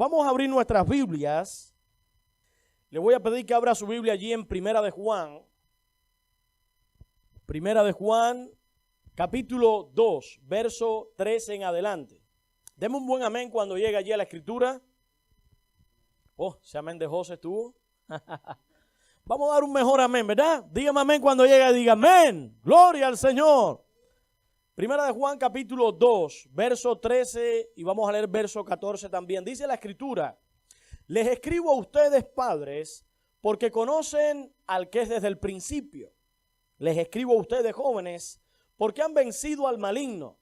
Vamos a abrir nuestras Biblias. Le voy a pedir que abra su Biblia allí en Primera de Juan. Primera de Juan, capítulo 2, verso 13 en adelante. Deme un buen amén cuando llegue allí a la escritura. Oh, ese amén de José estuvo. Vamos a dar un mejor amén, ¿verdad? Dígame amén cuando llegue y diga amén. Gloria al Señor. Primera de Juan, capítulo 2, verso 13 y vamos a leer verso 14 también. Dice la escritura: les escribo a ustedes, padres, porque conocen al que es desde el principio. Les escribo a ustedes, jóvenes, porque han vencido al maligno.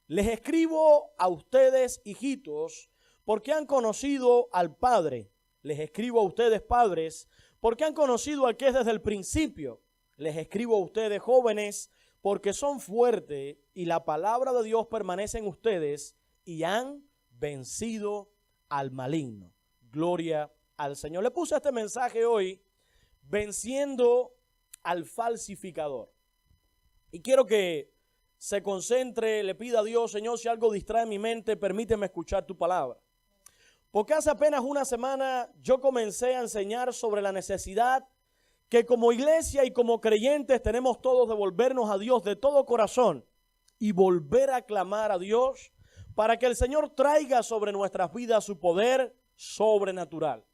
Les escribo a ustedes, hijitos, porque han conocido al Padre. Les escribo a ustedes, padres, porque han conocido al que es desde el principio. Les escribo a ustedes, jóvenes, porque son fuertes y la palabra de Dios permanece en ustedes y han vencido al maligno. Gloria al Señor. Le puse este mensaje hoy, venciendo al falsificador. Y quiero que se concentre, le pida a Dios: Señor, si algo distrae mi mente, permíteme escuchar tu palabra. Porque hace apenas una semana yo comencé a enseñar sobre la necesidad que como iglesia y como creyentes tenemos todos de volvernos a Dios de todo corazón y volver a clamar a Dios para que el Señor traiga sobre nuestras vidas su poder sobrenatural.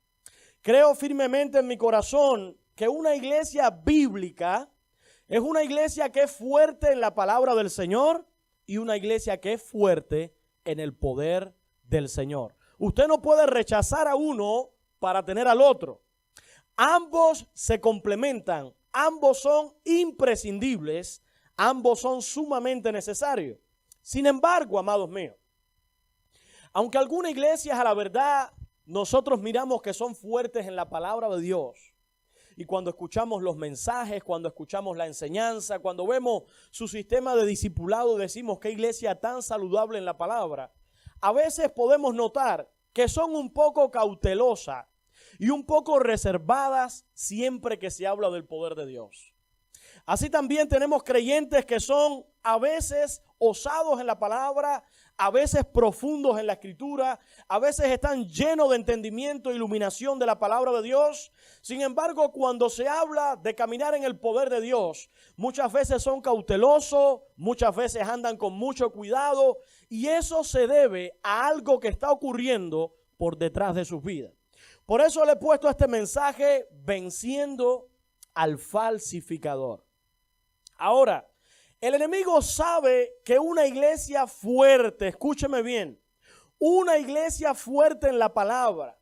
Creo firmemente en mi corazón que una iglesia bíblica es una iglesia que es fuerte en la palabra del Señor y una iglesia que es fuerte en el poder del Señor. Usted no puede rechazar a uno para tener al otro. Ambos se complementan, ambos son imprescindibles, ambos son sumamente necesarios. Sin embargo, amados míos, aunque algunas iglesias a la verdad nosotros miramos que son fuertes en la palabra de Dios, y cuando escuchamos los mensajes, cuando escuchamos la enseñanza, cuando vemos su sistema de discipulado, decimos qué iglesia tan saludable en la palabra, a veces podemos notar que son un poco cautelosas y un poco reservadas siempre que se habla del poder de Dios. Así también tenemos creyentes que son a veces osados en la palabra, a veces profundos en la escritura, a veces están llenos de entendimiento e iluminación de la palabra de Dios. Sin embargo, cuando se habla de caminar en el poder de Dios, muchas veces son cautelosos, muchas veces andan con mucho cuidado, y eso se debe a algo que está ocurriendo por detrás de sus vidas. Por eso le he puesto este mensaje: venciendo al falsificador. Ahora, el enemigo sabe que una iglesia fuerte, escúcheme bien, una iglesia fuerte en la palabra,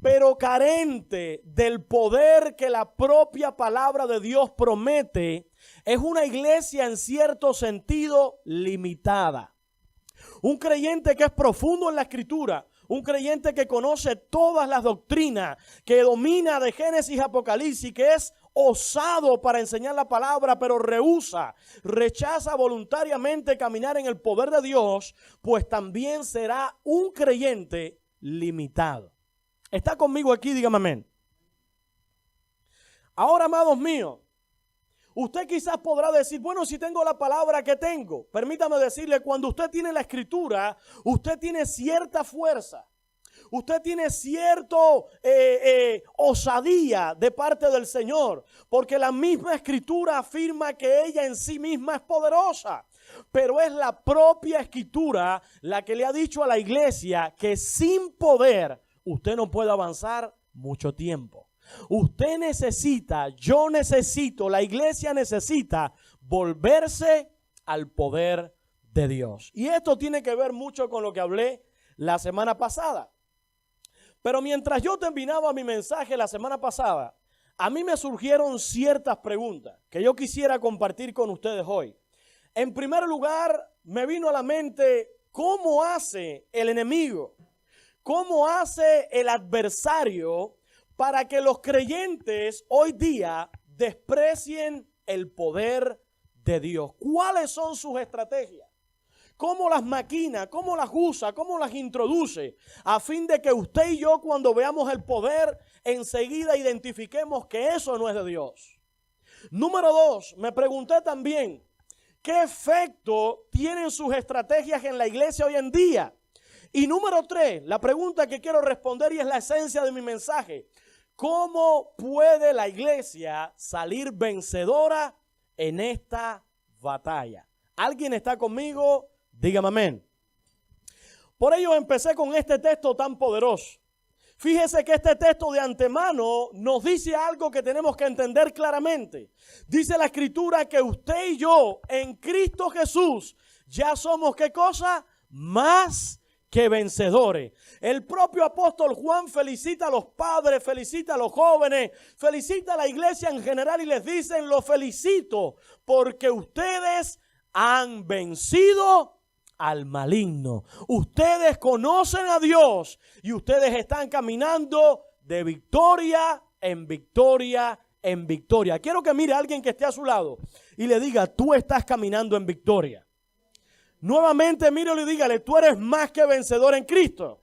pero carente del poder que la propia palabra de Dios promete, es una iglesia en cierto sentido limitada. Un creyente que es profundo en la escritura, un creyente que conoce todas las doctrinas, que domina de Génesis a Apocalipsis, que es osado para enseñar la palabra, pero rechaza voluntariamente caminar en el poder de Dios, pues también será un creyente limitado. ¿Está conmigo aquí? Dígame amén. Ahora, amados míos, usted quizás podrá decir: bueno, si tengo la palabra, ¿qué tengo? Permítame decirle, cuando usted tiene la escritura, usted tiene cierta fuerza. Usted tiene cierto osadía de parte del Señor, porque la misma escritura afirma que ella en sí misma es poderosa. Pero es la propia escritura la que le ha dicho a la iglesia que sin poder usted no puede avanzar mucho tiempo. Usted necesita, yo necesito, la iglesia necesita volverse al poder de Dios. Y esto tiene que ver mucho con lo que hablé la semana pasada. Pero mientras yo terminaba mi mensaje la semana pasada, a mí me surgieron ciertas preguntas que yo quisiera compartir con ustedes hoy. En primer lugar, me vino a la mente: ¿cómo hace el enemigo? ¿Cómo hace el adversario para que los creyentes hoy día desprecien el poder de Dios? ¿Cuáles son sus estrategias? ¿Cómo las maquina? ¿Cómo las usa? ¿Cómo las introduce? A fin de que usted y yo, cuando veamos el poder, enseguida identifiquemos que eso no es de Dios. Número 2, me pregunté también: ¿qué efecto tienen sus estrategias en la iglesia hoy en día? Y número 3, la pregunta que quiero responder y es la esencia de mi mensaje. ¿Cómo puede la iglesia salir vencedora en esta batalla? ¿Alguien está conmigo? Dígame amén. Por ello empecé con este texto tan poderoso. Fíjese que este texto de antemano nos dice algo que tenemos que entender claramente. Dice la Escritura que usted y yo en Cristo Jesús ya somos, ¿qué cosa? Más que vencedores. El propio apóstol Juan felicita a los padres, felicita a los jóvenes, felicita a la iglesia en general y les dicen: los felicito porque ustedes han vencido al maligno. Ustedes conocen a Dios y ustedes están caminando de victoria en victoria en victoria. Quiero que mire a alguien que esté a su lado y le diga: tú estás caminando en victoria. Nuevamente míralo y dígale: tú eres más que vencedor en Cristo.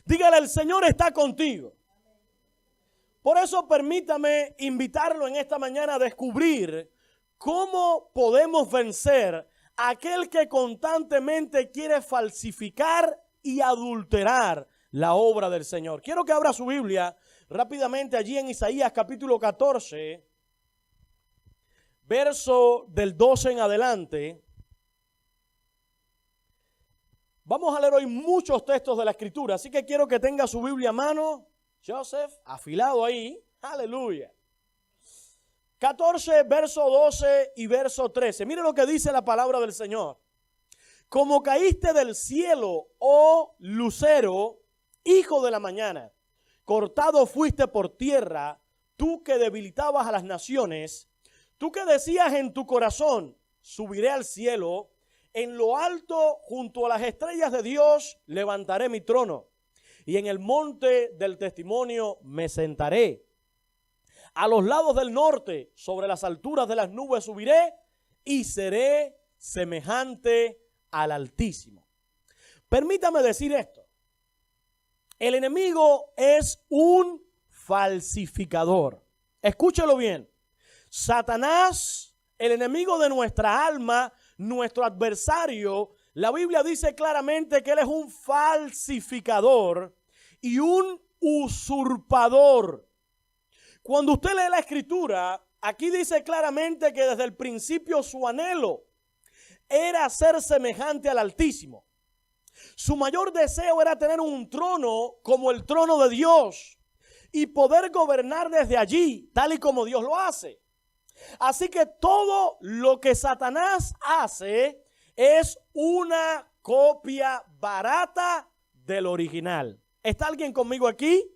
Dígale: el Señor está contigo. Por eso permítame invitarlo en esta mañana a descubrir cómo podemos vencer a aquel que constantemente quiere falsificar y adulterar la obra del Señor. Quiero que abra su Biblia rápidamente allí en Isaías capítulo 14, verso del 12 en adelante. Vamos a leer hoy muchos textos de la Escritura, así que quiero que tenga su Biblia a mano. Joseph, afilado ahí. Aleluya. 14, verso 12 y verso 13. Mire lo que dice la palabra del Señor. Como caíste del cielo, oh lucero, hijo de la mañana, cortado fuiste por tierra, tú que debilitabas a las naciones, tú que decías en tu corazón: subiré al cielo, en lo alto junto a las estrellas de Dios levantaré mi trono, y en el monte del testimonio me sentaré. A los lados del norte, sobre las alturas de las nubes subiré, y seré semejante al Altísimo. Permítame decir esto. El enemigo es un falsificador. Escúchelo bien. Satanás, el enemigo de nuestra alma, nuestro adversario, la Biblia dice claramente que él es un falsificador y un usurpador. Cuando usted lee la Escritura, aquí dice claramente que desde el principio su anhelo era ser semejante al Altísimo. Su mayor deseo era tener un trono como el trono de Dios y poder gobernar desde allí, tal y como Dios lo hace. Así que todo lo que Satanás hace es una copia barata del original. ¿Está alguien conmigo aquí?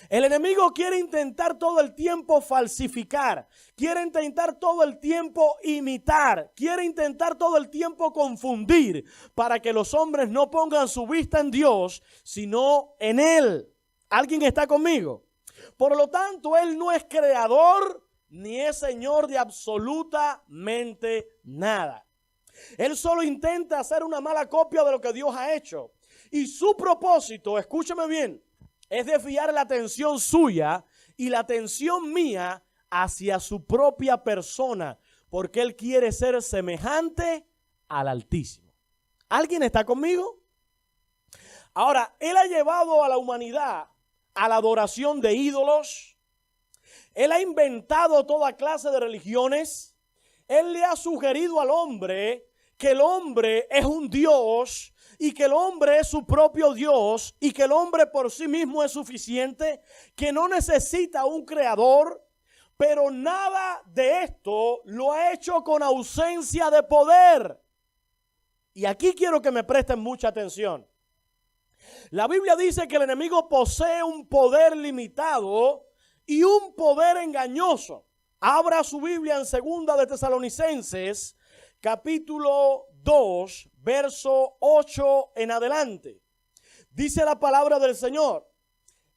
El enemigo quiere intentar todo el tiempo falsificar, quiere intentar todo el tiempo imitar, quiere intentar todo el tiempo confundir para que los hombres no pongan su vista en Dios, sino en Él. ¿Alguien está conmigo? Por lo tanto, Él no es creador ni es señor de absolutamente nada. Él solo intenta hacer una mala copia de lo que Dios ha hecho. Y su propósito, escúcheme bien, es desviar la atención suya y la atención mía hacia su propia persona, porque Él quiere ser semejante al Altísimo. ¿Alguien está conmigo? Ahora, Él ha llevado a la humanidad a la adoración de ídolos. Él ha inventado toda clase de religiones. Él le ha sugerido al hombre que el hombre es un Dios y que el hombre es su propio Dios y que el hombre por sí mismo es suficiente, que no necesita un creador, pero nada de esto lo ha hecho con ausencia de poder. Y aquí quiero que me presten mucha atención. La Biblia dice que el enemigo posee un poder limitado y un poder engañoso. Abra su Biblia en 2 de Tesalonicenses, capítulo 2, verso 8 en adelante. Dice la palabra del Señor: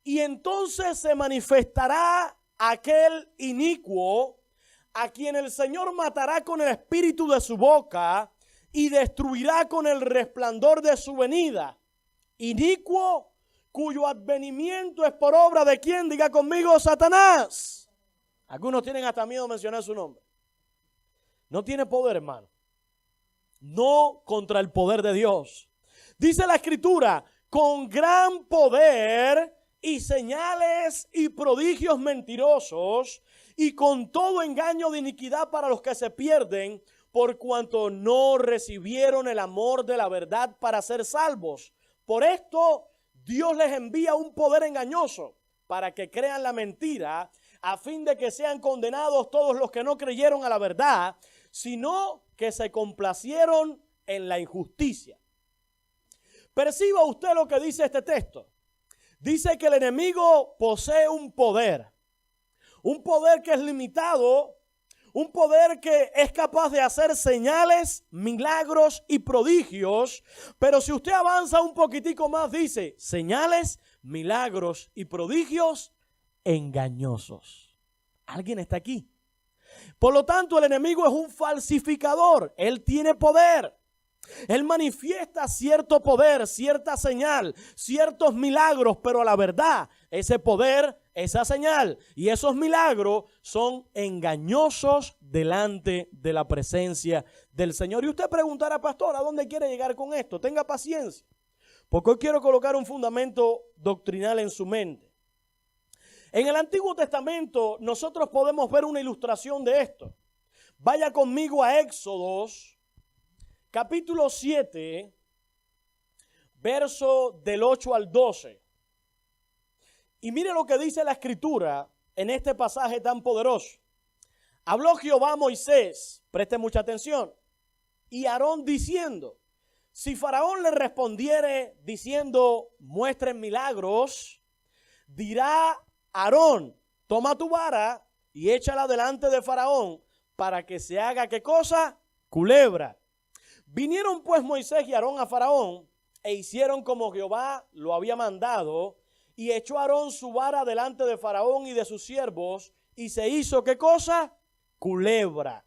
y entonces se manifestará aquel inicuo a quien el Señor matará con el espíritu de su boca y destruirá con el resplandor de su venida. Inicuo cuyo advenimiento es por obra de ¿quién? Diga conmigo: Satanás. Algunos tienen hasta miedo de mencionar su nombre. No tiene poder, hermano. No contra el poder de Dios. Dice la Escritura, con gran poder y señales y prodigios mentirosos y con todo engaño de iniquidad para los que se pierden, por cuanto no recibieron el amor de la verdad para ser salvos. Por esto Dios les envía un poder engañoso para que crean la mentira, a fin de que sean condenados todos los que no creyeron a la verdad, sino que se complacieron en la injusticia. Perciba usted lo que dice este texto. Dice que el enemigo posee un poder que es limitado, un poder que es capaz de hacer señales, milagros y prodigios. Pero si usted avanza un poquitico más, dice señales, milagros y prodigios engañosos. ¿Alguien está aquí? Por lo tanto, el enemigo es un falsificador. Él tiene poder. Él manifiesta cierto poder, cierta señal, ciertos milagros, pero a la verdad, ese poder, esa señal y esos milagros son engañosos delante de la presencia del Señor. Y usted preguntará, pastor, ¿a dónde quiere llegar con esto? Tenga paciencia, porque hoy quiero colocar un fundamento doctrinal en su mente. En el Antiguo Testamento nosotros podemos ver una ilustración de esto. Vaya conmigo a Éxodos, capítulo 7, verso del 8 al 12. Y mire lo que dice la Escritura en este pasaje tan poderoso. Habló Jehová a Moisés, preste mucha atención, y a Aarón diciendo, si Faraón le respondiere diciendo, muestren milagros, dirá Aarón, toma tu vara y échala delante de Faraón para que se haga, ¿qué cosa? Culebra. Vinieron pues Moisés y Aarón a Faraón e hicieron como Jehová lo había mandado, y echó Aarón su vara delante de Faraón y de sus siervos, y se hizo, ¿qué cosa? Culebra.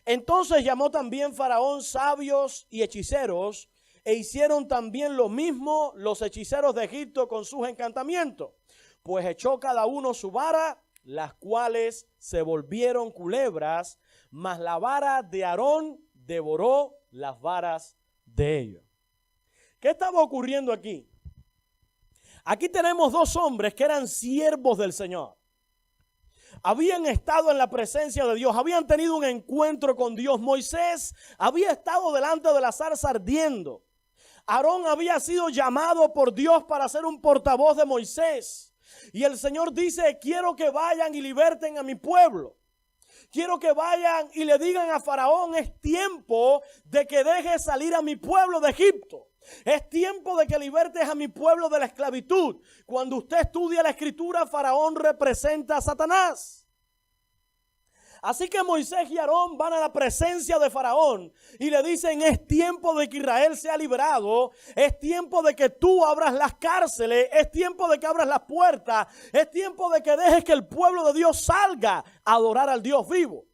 Entonces llamó también Faraón sabios y hechiceros, e hicieron también lo mismo los hechiceros de Egipto con sus encantamientos. Pues echó cada uno su vara, las cuales se volvieron culebras, mas la vara de Aarón devoró las varas de ellos. ¿Qué estaba ocurriendo aquí? Aquí tenemos dos hombres que eran siervos del Señor. Habían estado en la presencia de Dios, habían tenido un encuentro con Dios. Moisés había estado delante de la zarza ardiendo. Aarón había sido llamado por Dios para ser un portavoz de Moisés. Y el Señor dice, quiero que vayan y liberten a mi pueblo. Quiero que vayan y le digan a Faraón, es tiempo de que dejes salir a mi pueblo de Egipto. Es tiempo de que libertes a mi pueblo de la esclavitud. Cuando usted estudia la Escritura, Faraón representa a Satanás. Así que Moisés y Aarón van a la presencia de Faraón y le dicen, es tiempo de que Israel sea liberado, es tiempo de que tú abras las cárceles, es tiempo de que abras las puertas, es tiempo de que dejes que el pueblo de Dios salga a adorar al Dios vivo.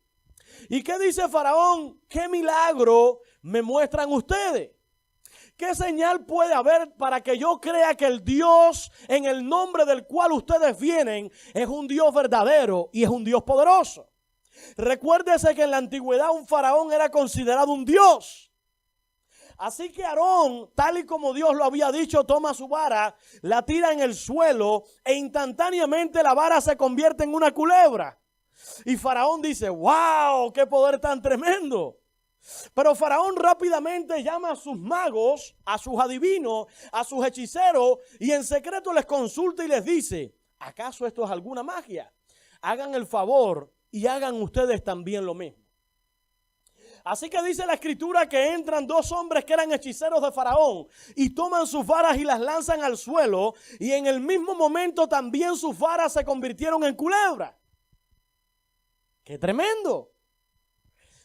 ¿Y qué dice Faraón? ¿Qué milagro me muestran ustedes? ¿Qué señal puede haber para que yo crea que el Dios en el nombre del cual ustedes vienen es un Dios verdadero y es un Dios poderoso? Recuérdese que en la antigüedad un faraón era considerado un dios. Así que Aarón, tal y como Dios lo había dicho, toma su vara, la tira en el suelo e instantáneamente la vara se convierte en una culebra. Y Faraón dice, wow, qué poder tan tremendo. Pero Faraón rápidamente llama a sus magos, a sus adivinos, a sus hechiceros y en secreto les consulta y les dice, ¿acaso esto es alguna magia? Hagan el favor y hagan ustedes también lo mismo. Así que dice la Escritura que entran dos hombres que eran hechiceros de Faraón y toman sus varas y las lanzan al suelo, y en el mismo momento también sus varas se convirtieron en culebra. ¡Qué tremendo!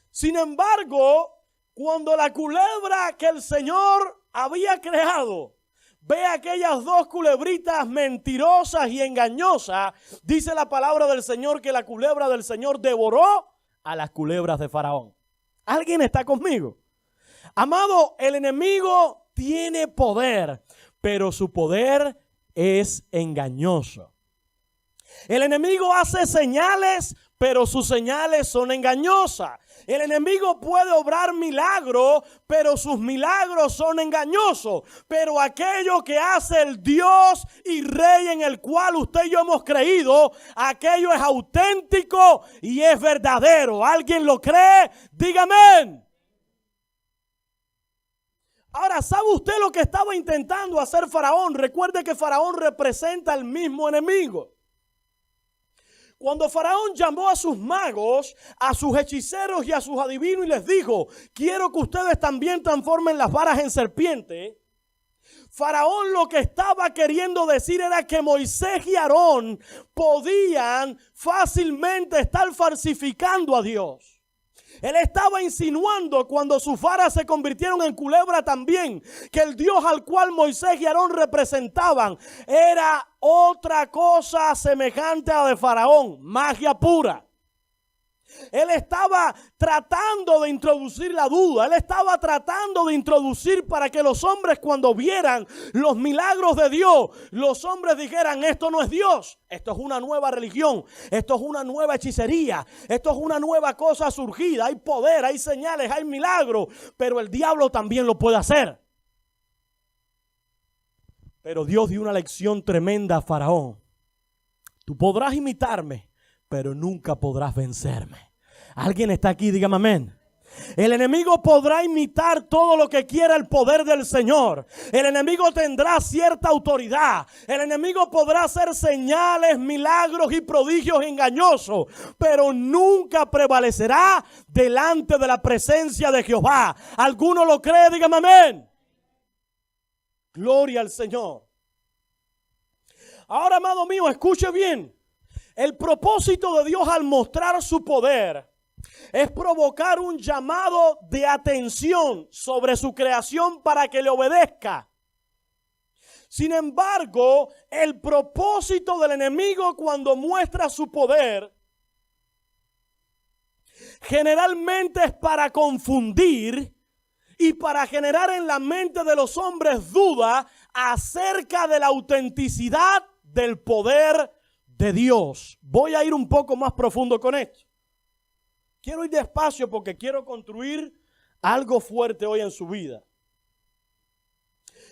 Sin embargo, cuando la culebra que el Señor había creado ve aquellas dos culebritas mentirosas y engañosas, dice la palabra del Señor que la culebra del Señor devoró a las culebras de Faraón. ¿Alguien está conmigo? Amado, el enemigo tiene poder, pero su poder es engañoso. El enemigo hace señales, pero sus señales son engañosas. El enemigo puede obrar milagros, pero sus milagros son engañosos. Pero aquello que hace el Dios y Rey en el cual usted y yo hemos creído, aquello es auténtico y es verdadero. ¿Alguien lo cree? Dígame amén. Ahora, ¿sabe usted lo que estaba intentando hacer Faraón? Recuerde que Faraón representa al mismo enemigo. Cuando Faraón llamó a sus magos, a sus hechiceros y a sus adivinos y les dijo, quiero que ustedes también transformen las varas en serpiente, Faraón lo que estaba queriendo decir era que Moisés y Aarón podían fácilmente estar falsificando a Dios. Él estaba insinuando cuando sus varas se convirtieron en culebra también, que el Dios al cual Moisés y Aarón representaban era otra cosa semejante a la de Faraón, magia pura. Él estaba tratando de introducir la duda. Él estaba tratando de introducir para que los hombres cuando vieran los milagros de Dios, los hombres dijeran, esto no es Dios, esto es una nueva religión, esto es una nueva hechicería, esto es una nueva cosa surgida, hay poder, hay señales, hay milagros, pero el diablo también lo puede hacer. Pero Dios dio una lección tremenda a Faraón. Tú podrás imitarme, pero nunca podrás vencerme. ¿Alguien está aquí? Dígame amén. El enemigo podrá imitar todo lo que quiera el poder del Señor. El enemigo tendrá cierta autoridad. El enemigo podrá hacer señales, milagros y prodigios engañosos, pero nunca prevalecerá delante de la presencia de Jehová. ¿Alguno lo cree? Dígame amén. Gloria al Señor. Ahora, amado mío, escuche bien. El propósito de Dios al mostrar su poder es provocar un llamado de atención sobre su creación para que le obedezca. Sin embargo, el propósito del enemigo cuando muestra su poder generalmente es para confundir y para generar en la mente de los hombres duda acerca de la autenticidad del poder de Dios. Voy a ir un poco más profundo con esto. Quiero ir despacio porque quiero construir algo fuerte hoy en su vida.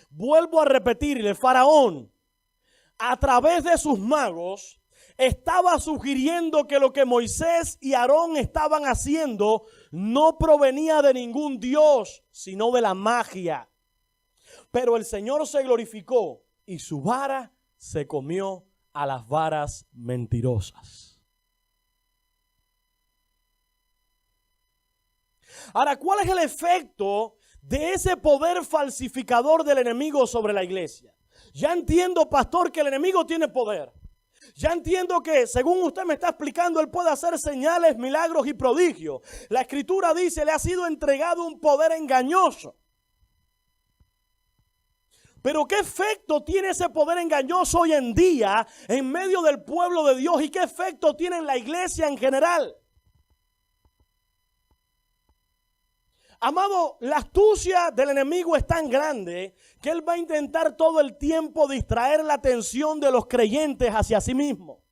Vuelvo a repetirle, Faraón, a través de sus magos, estaba sugiriendo que lo que Moisés y Aarón estaban haciendo no provenía de ningún Dios, sino de la magia. Pero el Señor se glorificó y su vara se comió a las varas mentirosas. Ahora, ¿cuál es el efecto de ese poder falsificador del enemigo sobre la iglesia? Ya entiendo, pastor, que el enemigo tiene poder. Ya entiendo que, según usted me está explicando, él puede hacer señales, milagros y prodigios. La Escritura dice, le ha sido entregado un poder engañoso. Pero ¿qué efecto tiene ese poder engañoso hoy en día en medio del pueblo de Dios? ¿Y qué efecto tiene en la iglesia en general? Amado, la astucia del enemigo es tan grande que él va a intentar todo el tiempo distraer la atención de los creyentes hacia sí mismo.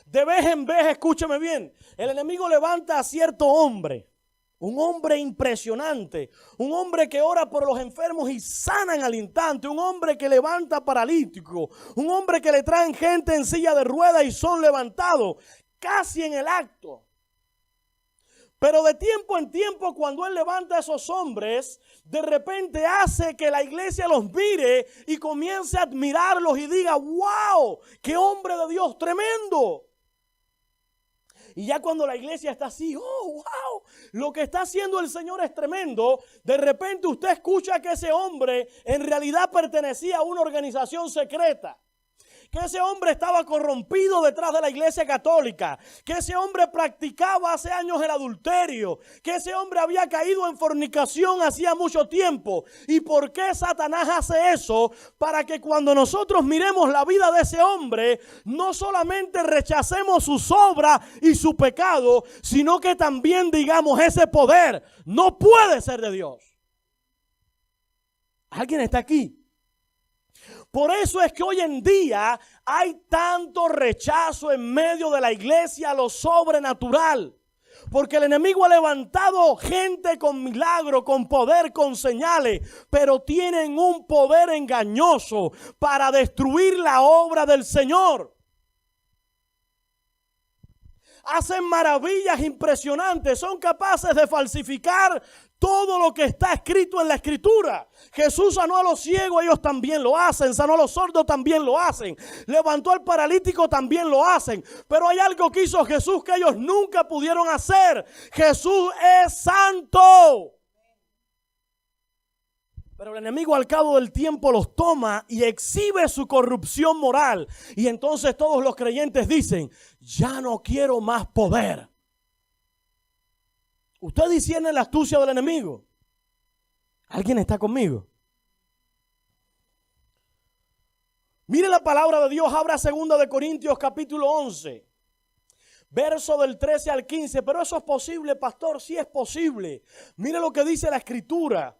De vez en vez, escúcheme bien, el enemigo levanta a cierto hombre, un hombre impresionante, un hombre que ora por los enfermos y sanan al instante, un hombre que levanta paralíticos, un hombre que le traen gente en silla de ruedas y son levantados casi en el acto. Pero de tiempo en tiempo, cuando él levanta a esos hombres, de repente hace que la iglesia los mire y comience a admirarlos y diga, wow, qué hombre de Dios tremendo. Y ya cuando la iglesia está así, oh, wow, lo que está haciendo el Señor es tremendo. De repente usted escucha que ese hombre en realidad pertenecía a una organización secreta. Que ese hombre estaba corrompido detrás de la iglesia católica, que ese hombre practicaba hace años el adulterio, que ese hombre había caído en fornicación hacía mucho tiempo. ¿Y por qué Satanás hace eso? Para que cuando nosotros miremos la vida de ese hombre, no solamente rechacemos sus obras y su pecado, sino que también digamos, ese poder no puede ser de Dios. ¿Alguien está aquí? Por eso es que hoy en día hay tanto rechazo en medio de la iglesia a lo sobrenatural. Porque el enemigo ha levantado gente con milagro, con poder, con señales, pero tienen un poder engañoso para destruir la obra del Señor. Hacen maravillas impresionantes, son capaces de falsificar todo lo que está escrito en la Escritura. Jesús sanó a los ciegos, ellos también lo hacen. Sanó a los sordos, también lo hacen. Levantó al paralítico, también lo hacen. Pero hay algo que hizo Jesús que ellos nunca pudieron hacer. Jesús es santo. Pero el enemigo al cabo del tiempo los toma y exhibe su corrupción moral. Y entonces todos los creyentes dicen, ya no quiero más poder. ¿Usted discierne la astucia del enemigo? ¿Alguien está conmigo? Mire la palabra de Dios, abra 2 de Corintios capítulo 11. Verso del 13 al 15. Pero eso es posible, pastor, sí es posible. Mire lo que dice la Escritura.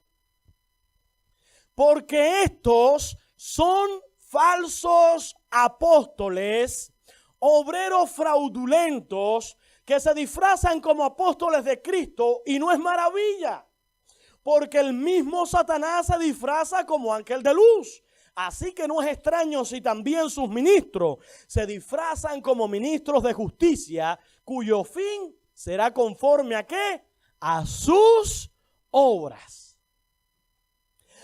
Porque estos son falsos apóstoles, obreros fraudulentos, que se disfrazan como apóstoles de Cristo, y no es maravilla, porque el mismo Satanás se disfraza como ángel de luz. Así que no es extraño si también sus ministros se disfrazan como ministros de justicia, cuyo fin será conforme ¿a qué? A sus obras.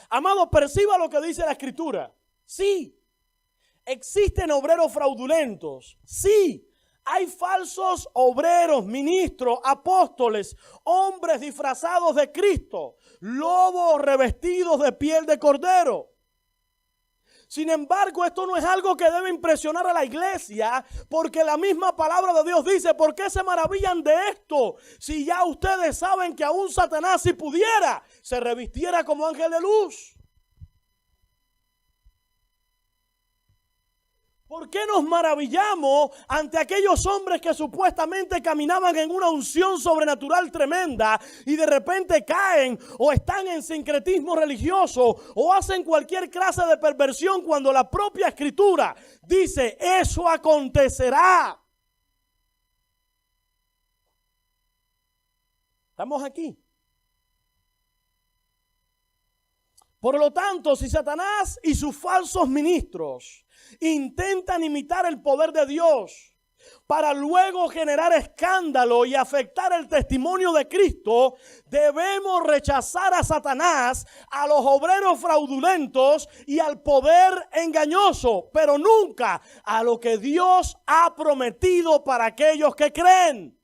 Amado, perciba lo que dice la Escritura. Sí, existen obreros fraudulentos. Sí, hay falsos obreros, ministros, apóstoles, hombres disfrazados de Cristo, lobos revestidos de piel de cordero. Sin embargo, esto no es algo que debe impresionar a la iglesia, porque la misma palabra de Dios dice, ¿por qué se maravillan de esto? Si ya ustedes saben que aún Satanás, si pudiera, se revistiera como ángel de luz. ¿Por qué nos maravillamos ante aquellos hombres que supuestamente caminaban en una unción sobrenatural tremenda y de repente caen o están en sincretismo religioso o hacen cualquier clase de perversión cuando la propia Escritura dice eso acontecerá? ¿Estamos aquí? Por lo tanto, si Satanás y sus falsos ministros intentan imitar el poder de Dios para luego generar escándalo y afectar el testimonio de Cristo, debemos rechazar a Satanás, a los obreros fraudulentos y al poder engañoso, pero nunca a lo que Dios ha prometido para aquellos que creen.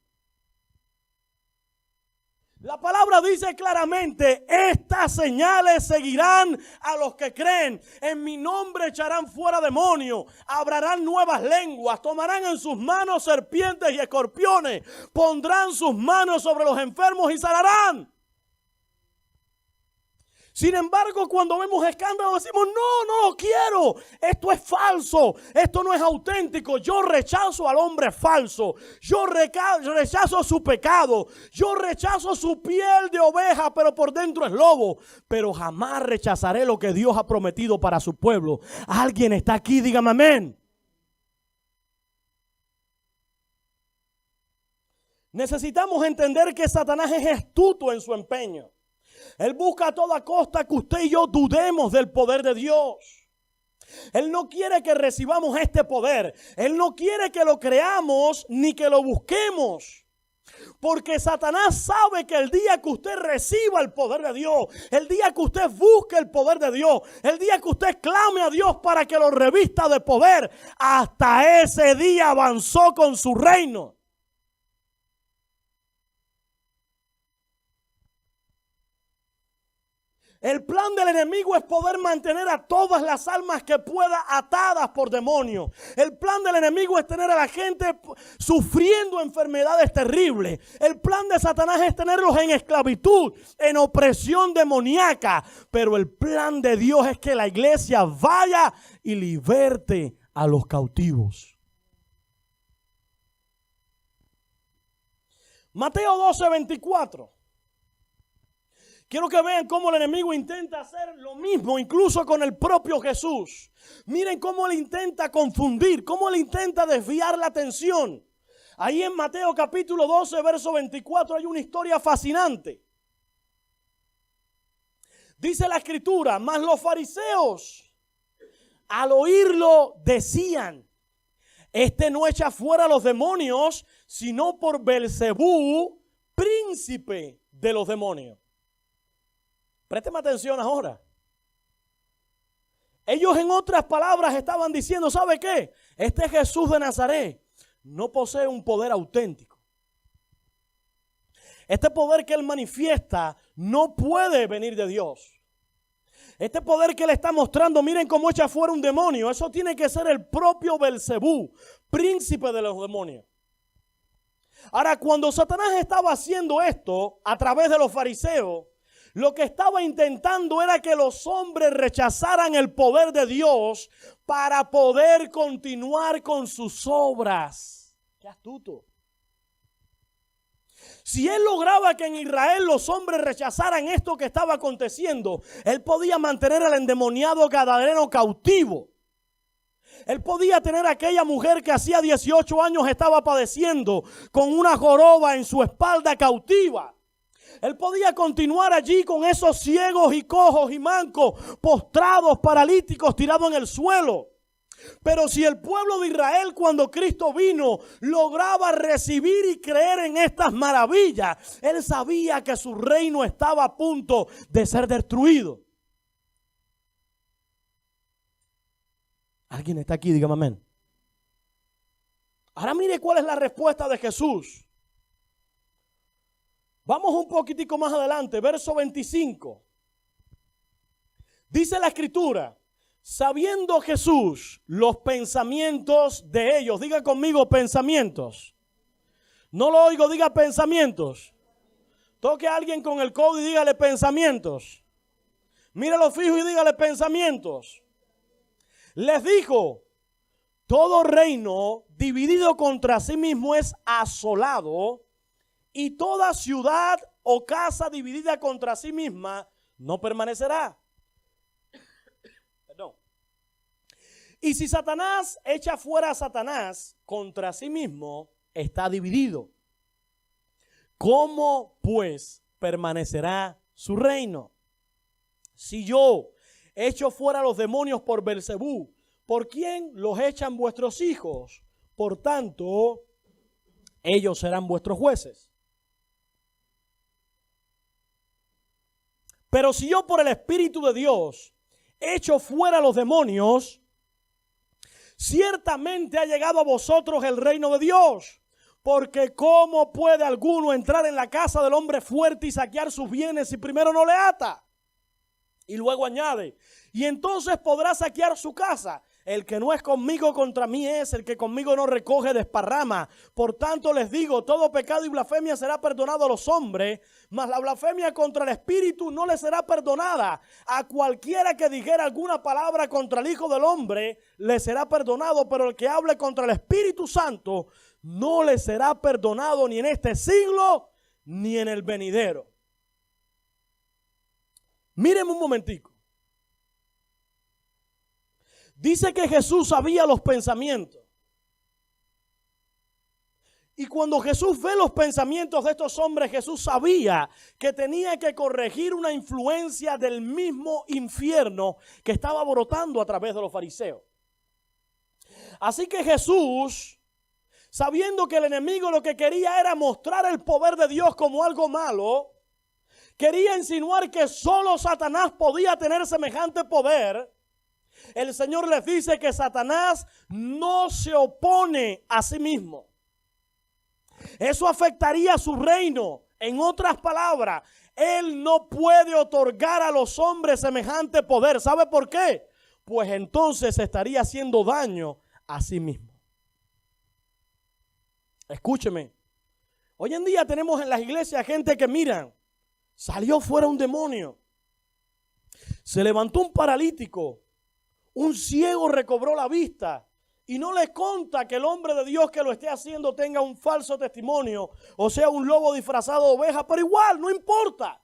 La palabra dice claramente, estas señales seguirán a los que creen. En mi nombre echarán fuera demonios, hablarán nuevas lenguas, tomarán en sus manos serpientes y escorpiones, pondrán sus manos sobre los enfermos y sanarán. Sin embargo, cuando vemos escándalo decimos, no quiero, esto es falso, esto no es auténtico, yo rechazo al hombre falso, yo rechazo su pecado, yo rechazo su piel de oveja, pero por dentro es lobo, pero jamás rechazaré lo que Dios ha prometido para su pueblo. ¿Alguien está aquí? Dígame amén. Necesitamos entender que Satanás es astuto en su empeño. Él busca a toda costa que usted y yo dudemos del poder de Dios. Él no quiere que recibamos este poder. Él no quiere que lo creamos ni que lo busquemos. Porque Satanás sabe que el día que usted reciba el poder de Dios, el día que usted busque el poder de Dios, el día que usted clame a Dios para que lo revista de poder, hasta ese día avanzó con su reino. El plan del enemigo es poder mantener a todas las almas que pueda atadas por demonios. El plan del enemigo es tener a la gente sufriendo enfermedades terribles. El plan de Satanás es tenerlos en esclavitud, en opresión demoníaca. Pero el plan de Dios es que la iglesia vaya y liberte a los cautivos. Mateo 12:24. Quiero que vean cómo el enemigo intenta hacer lo mismo, incluso con el propio Jesús. Miren cómo él intenta confundir, cómo él intenta desviar la atención. Ahí en Mateo capítulo 12, verso 24, hay una historia fascinante. Dice la escritura, mas los fariseos al oírlo decían, este no echa fuera los demonios, sino por Belzebú, príncipe de los demonios. Présteme atención ahora. Ellos en otras palabras estaban diciendo, ¿sabe qué? Este Jesús de Nazaret no posee un poder auténtico. Este poder que él manifiesta no puede venir de Dios. Este poder que él está mostrando, miren cómo echa fuera un demonio. Eso tiene que ser el propio Belzebú, príncipe de los demonios. Ahora, cuando Satanás estaba haciendo esto a través de los fariseos, lo que estaba intentando era que los hombres rechazaran el poder de Dios para poder continuar con sus obras. ¡Qué astuto! Si él lograba que en Israel los hombres rechazaran esto que estaba aconteciendo, él podía mantener al endemoniado gadareno cautivo. Él podía tener a aquella mujer que hacía 18 años estaba padeciendo con una joroba en su espalda cautiva. Él podía continuar allí con esos ciegos y cojos y mancos, postrados, paralíticos, tirados en el suelo. Pero si el pueblo de Israel, cuando Cristo vino, lograba recibir y creer en estas maravillas, él sabía que su reino estaba a punto de ser destruido. ¿Alguien está aquí? Dígame amén. Ahora mire cuál es la respuesta de Jesús. Vamos un poquitico más adelante, verso 25. Dice la escritura, sabiendo Jesús los pensamientos de ellos. Diga conmigo pensamientos. No lo oigo, diga pensamientos. Toque a alguien con el codo y dígale pensamientos. Míralo fijo y dígale pensamientos. Les dijo, todo reino dividido contra sí mismo es asolado, y toda ciudad o casa dividida contra sí misma no permanecerá. Perdón. Y si Satanás echa fuera a Satanás, contra sí mismo está dividido. ¿Cómo pues permanecerá su reino? Si yo echo fuera a los demonios por Belzebú, ¿por quién los echan vuestros hijos? Por tanto, ellos serán vuestros jueces. Pero si yo por el Espíritu de Dios echo fuera a los demonios, ciertamente ha llegado a vosotros el reino de Dios. Porque ¿cómo puede alguno entrar en la casa del hombre fuerte y saquear sus bienes si primero no le ata? Y luego añade, y entonces podrá saquear su casa. El que no es conmigo contra mí es, el que conmigo no recoge desparrama. Por tanto les digo, todo pecado y blasfemia será perdonado a los hombres, mas la blasfemia contra el Espíritu no le será perdonada. A cualquiera que dijera alguna palabra contra el Hijo del Hombre, le será perdonado, pero el que hable contra el Espíritu Santo, no le será perdonado ni en este siglo, ni en el venidero. Mírenme un momentico. Dice que Jesús sabía los pensamientos. Y cuando Jesús ve los pensamientos de estos hombres, Jesús sabía que tenía que corregir una influencia del mismo infierno que estaba brotando a través de los fariseos. Así que Jesús, sabiendo que el enemigo lo que quería era mostrar el poder de Dios como algo malo, quería insinuar que solo Satanás podía tener semejante poder. El Señor les dice que Satanás no se opone a sí mismo. Eso afectaría su reino. En otras palabras, Él no puede otorgar a los hombres semejante poder. ¿Sabe por qué? Pues entonces estaría haciendo daño a sí mismo. Escúcheme. Hoy en día tenemos en las iglesias gente que miran, salió fuera un demonio, se levantó un paralítico, un ciego recobró la vista, y no le conta que el hombre de Dios que lo esté haciendo tenga un falso testimonio, o sea, un lobo disfrazado de oveja, pero igual, no importa.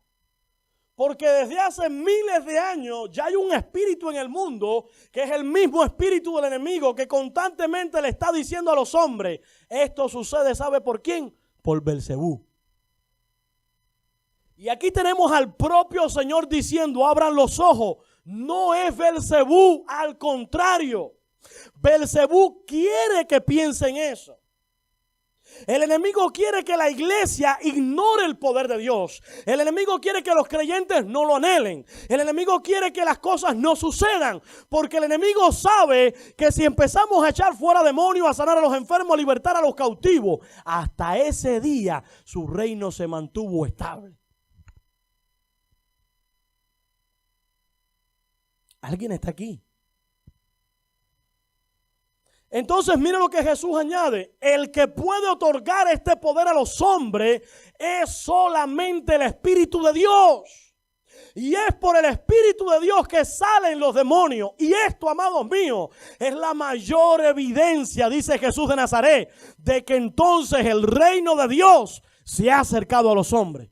Porque desde hace miles de años ya hay un espíritu en el mundo que es el mismo espíritu del enemigo que constantemente le está diciendo a los hombres, esto sucede, ¿sabe por quién? Por Belcebú. Y aquí tenemos al propio Señor diciendo, abran los ojos, no es Belcebú, al contrario, Belcebú quiere que piensen eso. El enemigo quiere que la iglesia ignore el poder de Dios. El enemigo quiere que los creyentes no lo anhelen. El enemigo quiere que las cosas no sucedan. Porque el enemigo sabe que si empezamos a echar fuera demonios, a sanar a los enfermos, a libertar a los cautivos, hasta ese día su reino se mantuvo estable. ¿Alguien está aquí? Entonces mire lo que Jesús añade, el que puede otorgar este poder a los hombres es solamente el Espíritu de Dios. Y es por el Espíritu de Dios que salen los demonios. Y esto, amados míos, es la mayor evidencia, dice Jesús de Nazaret, de que entonces el reino de Dios se ha acercado a los hombres.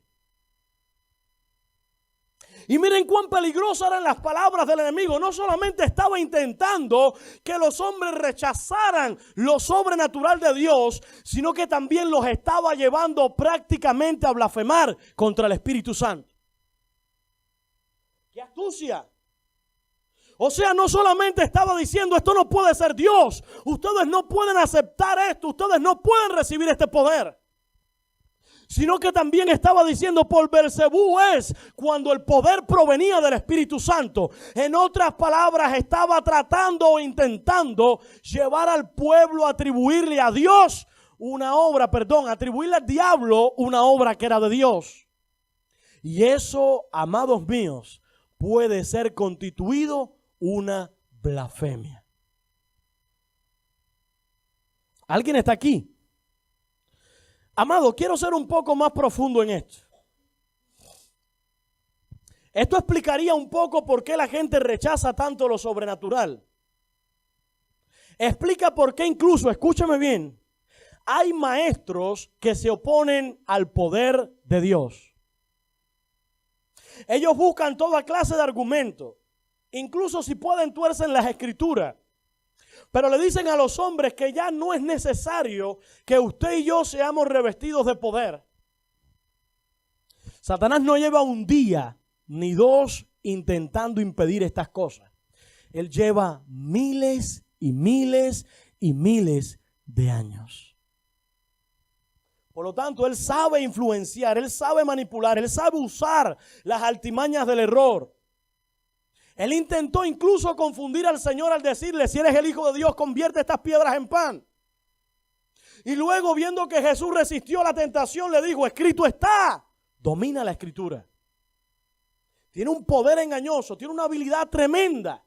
Y miren cuán peligrosas eran las palabras del enemigo. No solamente estaba intentando que los hombres rechazaran lo sobrenatural de Dios, sino que también los estaba llevando prácticamente a blasfemar contra el Espíritu Santo. ¡Qué astucia! O sea, no solamente estaba diciendo esto no puede ser Dios, ustedes no pueden aceptar esto, ustedes no pueden recibir este poder. Sino que también estaba diciendo por Belcebú es cuando el poder provenía del Espíritu Santo. En otras palabras, estaba tratando o intentando llevar al pueblo a atribuirle a Dios una obra, atribuirle al diablo una obra que era de Dios. Y eso, amados míos, puede ser constituido una blasfemia. ¿Alguien está aquí? Amado, quiero ser un poco más profundo en esto. Esto explicaría un poco por qué la gente rechaza tanto lo sobrenatural. Explica por qué incluso, escúchame bien, hay maestros que se oponen al poder de Dios. Ellos buscan toda clase de argumentos, incluso si pueden tuercen las escrituras. Pero le dicen a los hombres que ya no es necesario que usted y yo seamos revestidos de poder. Satanás no lleva un día ni dos intentando impedir estas cosas. Él lleva miles y miles y miles de años. Por lo tanto, él sabe influenciar, él sabe manipular, él sabe usar las artimañas del error. Él intentó incluso confundir al Señor al decirle, si eres el Hijo de Dios, convierte estas piedras en pan. Y luego, viendo que Jesús resistió la tentación, le dijo, escrito está. Domina la Escritura. Tiene un poder engañoso, tiene una habilidad tremenda,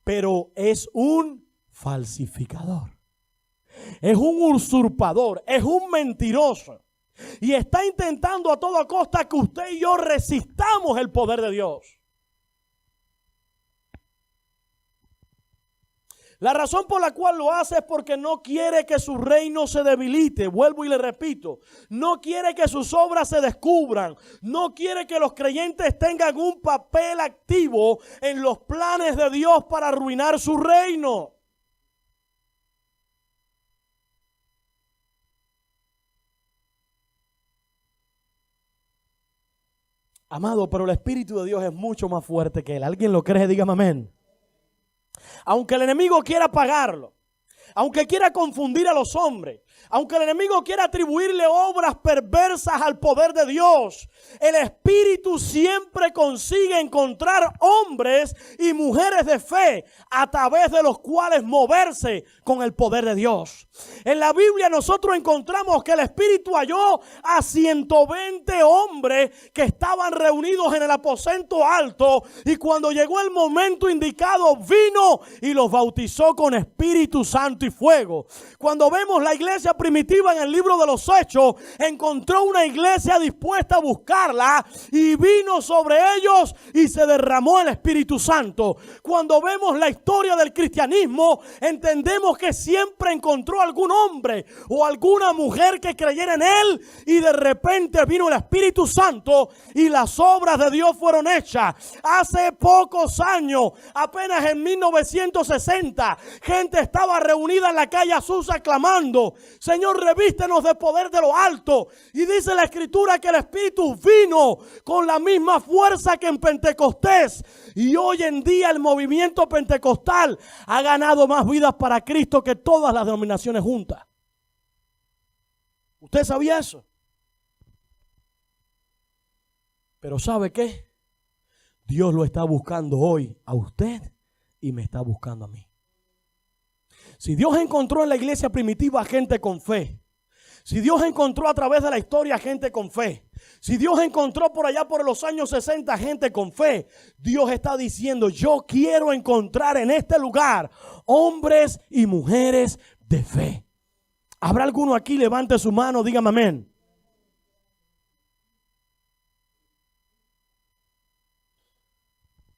pero es un falsificador. Es un usurpador, es un mentiroso. Y está intentando a toda costa que usted y yo resistamos el poder de Dios. La razón por la cual lo hace es porque no quiere que su reino se debilite. Vuelvo y le repito, no quiere que sus obras se descubran. No quiere que los creyentes tengan un papel activo en los planes de Dios para arruinar su reino. Amado, pero el Espíritu de Dios es mucho más fuerte que él. ¿Alguien lo cree? Dígame amén. Aunque el enemigo quiera apagarlo, aunque quiera confundir a los hombres, aunque el enemigo quiera atribuirle obras perversas al poder de Dios, el Espíritu siempre consigue encontrar hombres y mujeres de fe a través de los cuales moverse con el poder de Dios. En la Biblia nosotros encontramos que el Espíritu halló a 120 hombres que estaban reunidos en el aposento alto, y cuando llegó el momento indicado vino y los bautizó con Espíritu Santo y fuego. Cuando vemos la iglesia iglesia primitiva en el libro de los Hechos encontró una iglesia dispuesta a buscarla y vino sobre ellos y se derramó el Espíritu Santo. Cuando vemos la historia del cristianismo, entendemos que siempre encontró algún hombre o alguna mujer que creyera en él y de repente vino el Espíritu Santo y las obras de Dios fueron hechas. Hace pocos años, apenas en 1960, gente estaba reunida en la calle Azusa clamando: Señor, revístenos de poder de lo alto. Y dice la Escritura que el Espíritu vino con la misma fuerza que en Pentecostés. Y hoy en día el movimiento pentecostal ha ganado más vidas para Cristo que todas las denominaciones juntas. ¿Usted sabía eso? Pero ¿sabe qué? Dios lo está buscando hoy a usted y me está buscando a mí. Si Dios encontró en la iglesia primitiva gente con fe, si Dios encontró a través de la historia gente con fe, si Dios encontró por allá por los años 60 gente con fe, Dios está diciendo: yo quiero encontrar en este lugar hombres y mujeres de fe. ¿Habrá alguno aquí? Levante su mano, dígame amén.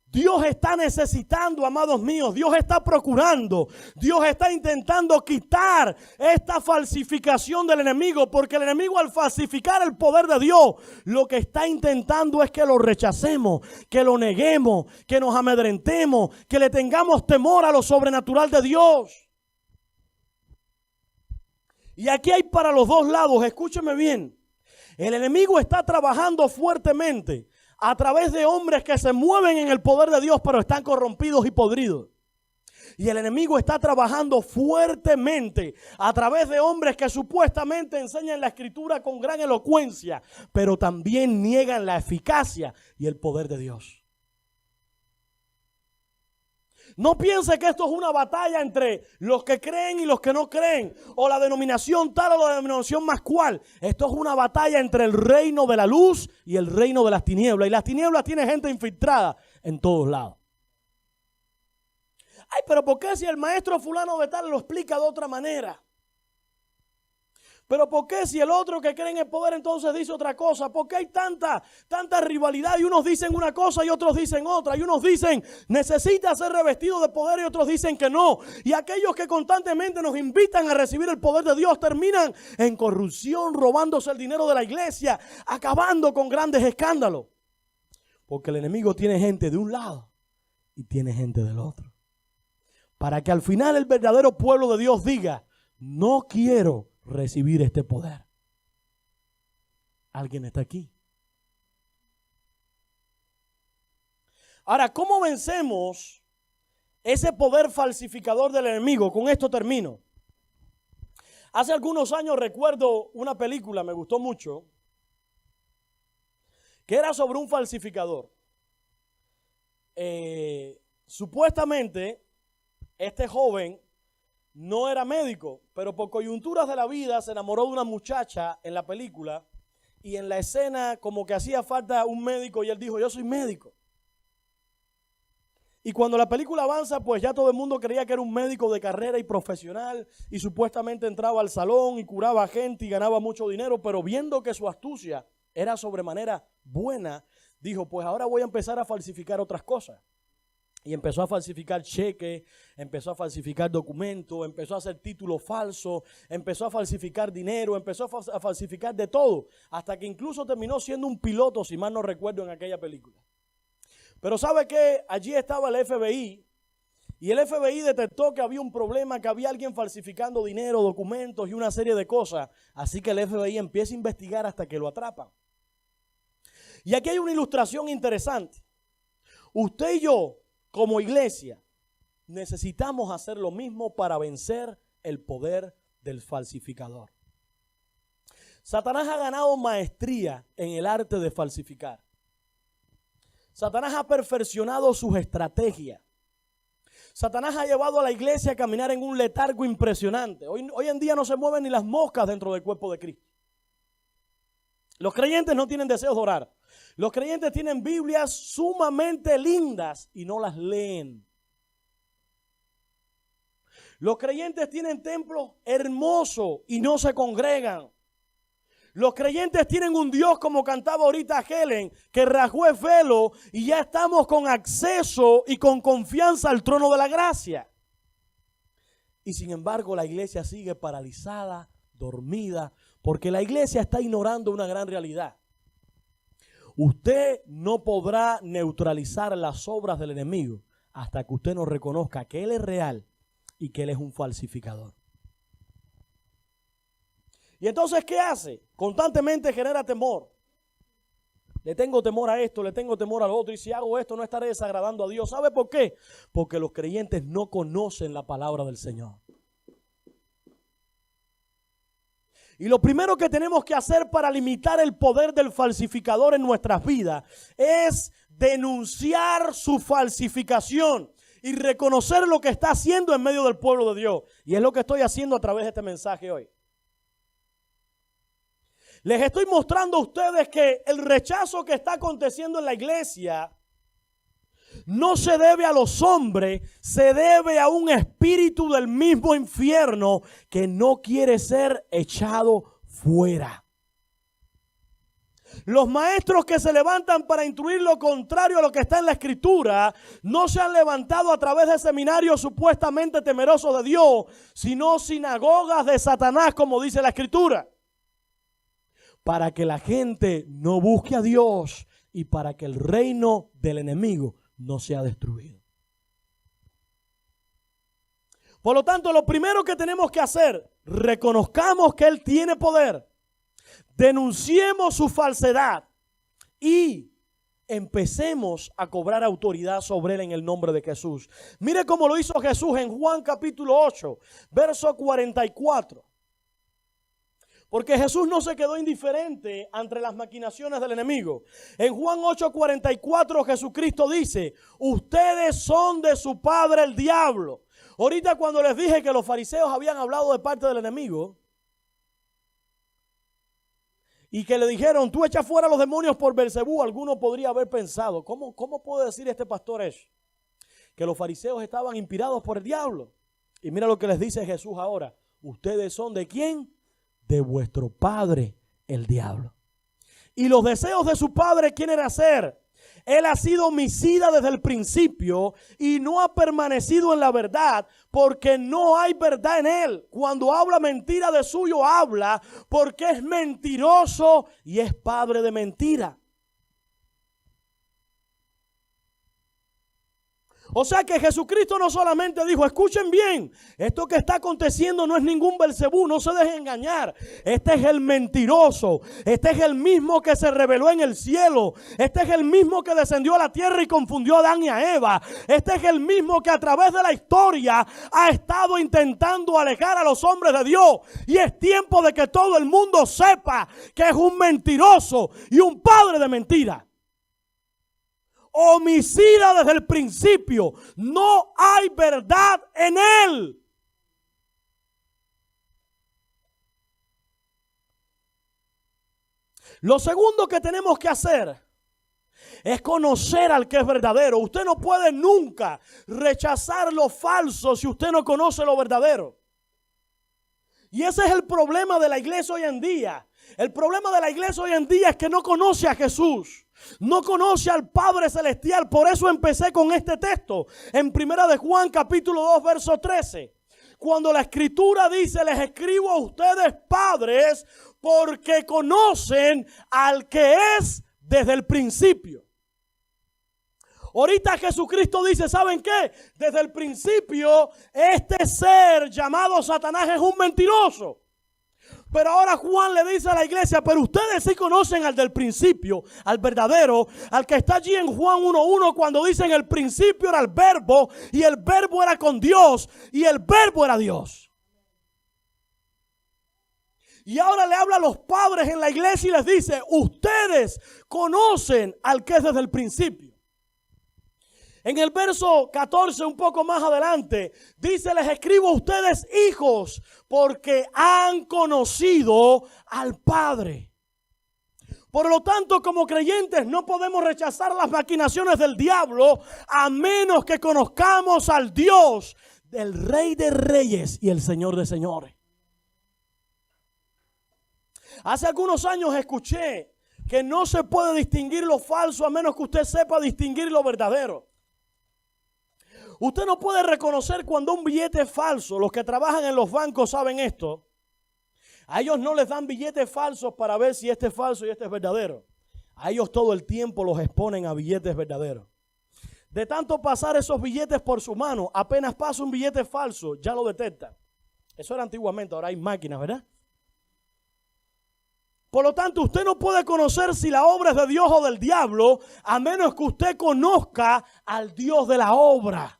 Dios está necesitando, amados míos, Dios está procurando, Dios está intentando quitar esta falsificación del enemigo, porque el enemigo, al falsificar el poder de Dios, lo que está intentando es que lo rechacemos, que lo neguemos, que nos amedrentemos, que le tengamos temor a lo sobrenatural de Dios. Y aquí hay para los dos lados, escúcheme bien. El enemigo está trabajando fuertemente a través de hombres que se mueven en el poder de Dios, pero están corrompidos y podridos. Y el enemigo está trabajando fuertemente a través de hombres que supuestamente enseñan la Escritura con gran elocuencia, pero también niegan la eficacia y el poder de Dios. No piense que esto es una batalla entre los que creen y los que no creen, o la denominación tal o la denominación más cual. Esto es una batalla entre el reino de la luz y el reino de las tinieblas. Y las tinieblas tienen gente infiltrada en todos lados. Ay, pero ¿por qué si el maestro fulano de tal lo explica de otra manera? Pero ¿por qué si el otro que cree en el poder entonces dice otra cosa? ¿Por qué hay tanta rivalidad? Y unos dicen una cosa y otros dicen otra. Y unos dicen necesita ser revestido de poder y otros dicen que no. Y aquellos que constantemente nos invitan a recibir el poder de Dios terminan en corrupción, robándose el dinero de la iglesia, acabando con grandes escándalos. Porque el enemigo tiene gente de un lado y tiene gente del otro. Para que al final el verdadero pueblo de Dios diga: no quiero recibir este poder. ¿Alguien está aquí? Ahora, ¿cómo vencemos ese poder falsificador del enemigo? Con esto termino. Hace algunos años recuerdo una película, me gustó mucho, que era sobre un falsificador. Supuestamente, este joven no era médico, pero por coyunturas de la vida se enamoró de una muchacha en la película, y en la escena como que hacía falta un médico y él dijo: yo soy médico. Y cuando la película avanza, pues ya todo el mundo creía que era un médico de carrera y profesional, y supuestamente entraba al salón y curaba gente y ganaba mucho dinero, pero viendo que su astucia era sobremanera buena, dijo: pues ahora voy a empezar a falsificar otras cosas. Y empezó a falsificar cheques, empezó a falsificar documentos, empezó a hacer títulos falsos, empezó a falsificar dinero, empezó a falsificar de todo, hasta que incluso terminó siendo un piloto, si mal no recuerdo, en aquella película. Pero ¿sabe qué? Allí estaba el FBI, y el FBI detectó que había un problema, que había alguien falsificando dinero, documentos y una serie de cosas. Así que el FBI empieza a investigar hasta que lo atrapan. Y aquí hay una ilustración interesante. Usted y yo, como iglesia, necesitamos hacer lo mismo para vencer el poder del falsificador. Satanás ha ganado maestría en el arte de falsificar. Satanás ha perfeccionado sus estrategias. Satanás ha llevado a la iglesia a caminar en un letargo impresionante. Hoy en día no se mueven ni las moscas dentro del cuerpo de Cristo. Los creyentes no tienen deseos de orar. Los creyentes tienen Biblias sumamente lindas y no las leen. Los creyentes tienen templos hermosos y no se congregan. Los creyentes tienen un Dios, como cantaba ahorita Helen, que rasgó el velo y ya estamos con acceso y con confianza al trono de la gracia. Y sin embargo la iglesia sigue paralizada, dormida, porque la iglesia está ignorando una gran realidad. Usted no podrá neutralizar las obras del enemigo hasta que usted no reconozca que él es real y que él es un falsificador. Y entonces, ¿qué hace? Constantemente genera temor. Le tengo temor a esto, le tengo temor a lo otro, y si hago esto no estaré desagradando a Dios. ¿Sabe por qué? Porque los creyentes no conocen la palabra del Señor. Y lo primero que tenemos que hacer para limitar el poder del falsificador en nuestras vidas es denunciar su falsificación y reconocer lo que está haciendo en medio del pueblo de Dios. Y es lo que estoy haciendo a través de este mensaje hoy. Les estoy mostrando a ustedes que el rechazo que está aconteciendo en la iglesia no se debe a los hombres, se debe a un espíritu del mismo infierno que no quiere ser echado fuera. Los maestros que se levantan para instruir lo contrario a lo que está en la Escritura no se han levantado a través de seminarios supuestamente temerosos de Dios, sino sinagogas de Satanás, como dice la Escritura, para que la gente no busque a Dios y para que el reino del enemigo no sea destruido. Por lo tanto, lo primero que tenemos que hacer, reconozcamos que Él tiene poder, denunciemos su falsedad y empecemos a cobrar autoridad sobre Él en el nombre de Jesús. Mire cómo lo hizo Jesús en Juan capítulo 8, verso 44. Porque Jesús no se quedó indiferente ante las maquinaciones del enemigo. En Juan 8:44 Jesucristo dice: ustedes son de su padre el diablo. Ahorita cuando les dije que los fariseos habían hablado de parte del enemigo y que le dijeron: tú echas fuera a los demonios por Belcebú, alguno podría haber pensado: ¿cómo puede decir este pastor eso? Que los fariseos estaban inspirados por el diablo. Y mira lo que les dice Jesús ahora: ustedes son ¿de quién? De vuestro padre el diablo. Y los deseos de su padre quieren hacer. Él ha sido homicida desde el principio y no ha permanecido en la verdad, porque no hay verdad en él. Cuando habla mentira, de suyo habla, porque es mentiroso y es padre de mentira. O sea que Jesucristo no solamente dijo: escuchen bien, esto que está aconteciendo no es ningún Belcebú, no se dejen engañar. Este es el mentiroso, este es el mismo que se reveló en el cielo, este es el mismo que descendió a la tierra y confundió a Adán y a Eva, este es el mismo que a través de la historia ha estado intentando alejar a los hombres de Dios. Y es tiempo de que todo el mundo sepa que es un mentiroso y un padre de mentira. Homicida desde el principio. No hay verdad en él. Lo segundo que tenemos que hacer es conocer al que es verdadero. Usted no puede nunca rechazar lo falso si usted no conoce lo verdadero. Y ese es el problema de la iglesia hoy en día. El problema de la iglesia hoy en día es que no conoce a Jesús. No conoce al Padre Celestial. Por eso empecé con este texto en 1 de Juan capítulo 2 verso 13. Cuando la Escritura dice: les escribo a ustedes, padres, porque conocen al que es desde el principio. Ahorita Jesucristo dice: ¿saben qué? Desde el principio este ser llamado Satanás es un mentiroso. Pero ahora Juan le dice a la iglesia: pero ustedes sí conocen al del principio, al verdadero, al que está allí en Juan 1:1 cuando dice: en el principio era el verbo y el verbo era con Dios y el verbo era Dios. Y ahora le habla a los padres en la iglesia y les dice: ustedes conocen al que es desde el principio. En el verso 14, un poco más adelante, dice: les escribo a ustedes, hijos, porque han conocido al Padre. Por lo tanto, como creyentes no podemos rechazar las maquinaciones del diablo a menos que conozcamos al Dios del Rey de Reyes y el Señor de Señores. Hace algunos años escuché que no se puede distinguir lo falso a menos que usted sepa distinguir lo verdadero. Usted no puede reconocer cuando un billete es falso. Los que trabajan en los bancos saben esto. A ellos no les dan billetes falsos para ver si este es falso y este es verdadero. A ellos todo el tiempo los exponen a billetes verdaderos. De tanto pasar esos billetes por su mano, apenas pasa un billete falso, ya lo detectan. Eso era antiguamente, ahora hay máquinas, ¿verdad? Por lo tanto, usted no puede conocer si la obra es de Dios o del diablo, a menos que usted conozca al Dios de la obra.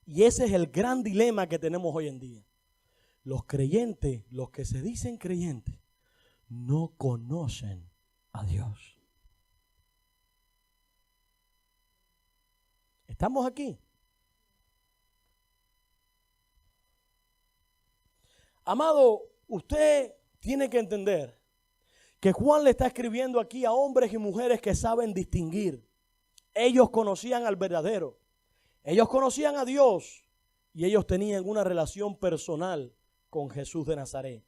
Y ese es el gran dilema que tenemos hoy en día. Los creyentes, los que se dicen creyentes, no conocen a Dios. ¿Estamos aquí? Amado, usted tiene que entender que Juan le está escribiendo aquí a hombres y mujeres que saben distinguir. Ellos conocían al verdadero. Ellos conocían a Dios y ellos tenían una relación personal con Jesús de Nazaret.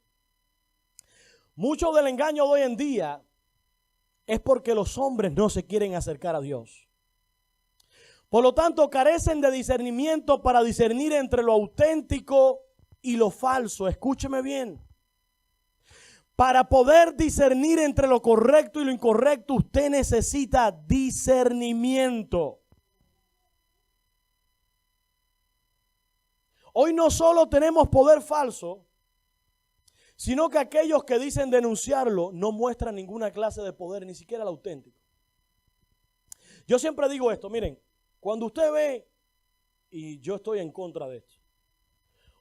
Mucho del engaño de hoy en día es porque los hombres no se quieren acercar a Dios. Por lo tanto, carecen de discernimiento para discernir entre lo auténtico y lo falso. Escúcheme bien. Para poder discernir entre lo correcto y lo incorrecto, usted necesita discernimiento. Hoy no solo tenemos poder falso, sino que aquellos que dicen denunciarlo no muestran ninguna clase de poder, ni siquiera el auténtico. Yo siempre digo esto, miren, cuando usted ve, y yo estoy en contra de esto,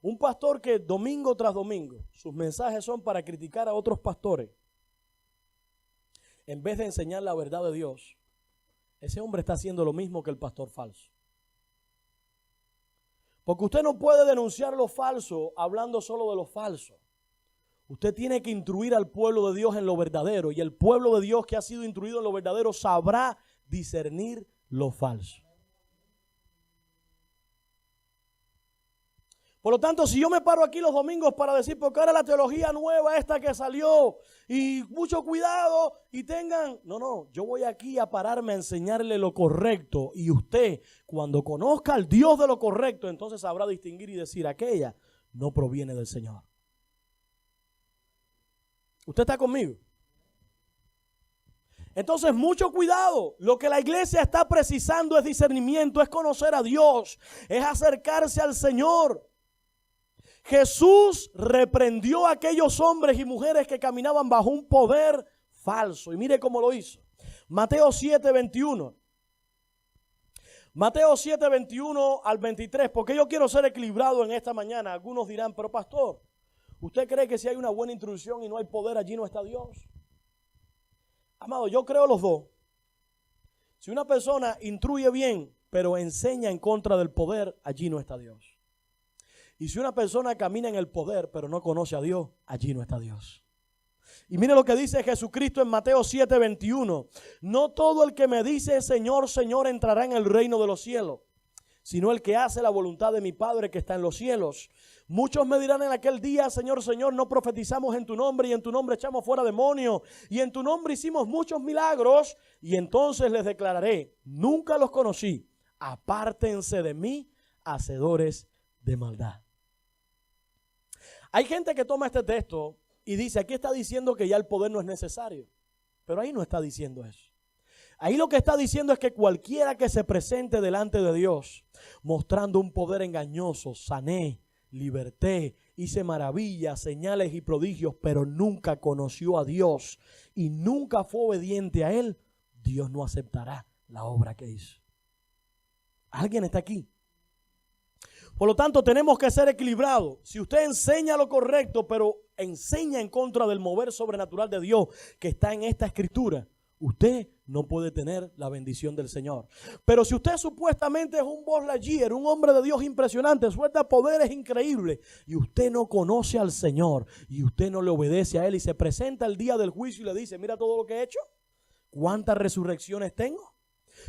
un pastor que domingo tras domingo sus mensajes son para criticar a otros pastores, en vez de enseñar la verdad de Dios, ese hombre está haciendo lo mismo que el pastor falso. Porque usted no puede denunciar lo falso hablando solo de lo falso. Usted tiene que instruir al pueblo de Dios en lo verdadero. Y el pueblo de Dios que ha sido instruido en lo verdadero sabrá discernir lo falso. Por lo tanto, si yo me paro aquí los domingos para decir, porque ahora la teología nueva esta que salió, y mucho cuidado, y tengan... No, yo voy aquí a pararme a enseñarle lo correcto, y usted, cuando conozca al Dios de lo correcto, entonces sabrá distinguir y decir, aquella no proviene del Señor. ¿Usted está conmigo? Entonces, mucho cuidado. Lo que la iglesia está precisando es discernimiento, es conocer a Dios, es acercarse al Señor. Jesús reprendió a aquellos hombres y mujeres que caminaban bajo un poder falso. Y mire cómo lo hizo. Mateo 7:21. Mateo 7:21 al 23. Porque yo quiero ser equilibrado en esta mañana. Algunos dirán, pero pastor, ¿usted cree que si hay una buena instrucción y no hay poder, allí no está Dios? Amado, yo creo los dos. Si una persona instruye bien, pero enseña en contra del poder, allí no está Dios. Y si una persona camina en el poder, pero no conoce a Dios, allí no está Dios. Y mire lo que dice Jesucristo en Mateo 7:21. No todo el que me dice Señor, Señor entrará en el reino de los cielos, sino el que hace la voluntad de mi Padre que está en los cielos. Muchos me dirán en aquel día, Señor, Señor, no profetizamos en tu nombre, y en tu nombre echamos fuera demonios, y en tu nombre hicimos muchos milagros. Y entonces les declararé, nunca los conocí, apártense de mí, hacedores de maldad. Hay gente que toma este texto y dice, aquí está diciendo que ya el poder no es necesario. Pero ahí no está diciendo eso. Ahí lo que está diciendo es que cualquiera que se presente delante de Dios mostrando un poder engañoso, sané, liberté, hice maravillas, señales y prodigios, pero nunca conoció a Dios y nunca fue obediente a Él, Dios no aceptará la obra que hizo. ¿Alguien está aquí? Por lo tanto, tenemos que ser equilibrados. Si usted enseña lo correcto, pero enseña en contra del mover sobrenatural de Dios que está en esta escritura, usted no puede tener la bendición del Señor. Pero si usted supuestamente es un Buzz Lightyear, un hombre de Dios impresionante, suelta poderes increíbles, y usted no conoce al Señor, y usted no le obedece a Él, y se presenta el día del juicio y le dice, mira todo lo que he hecho, cuántas resurrecciones tengo,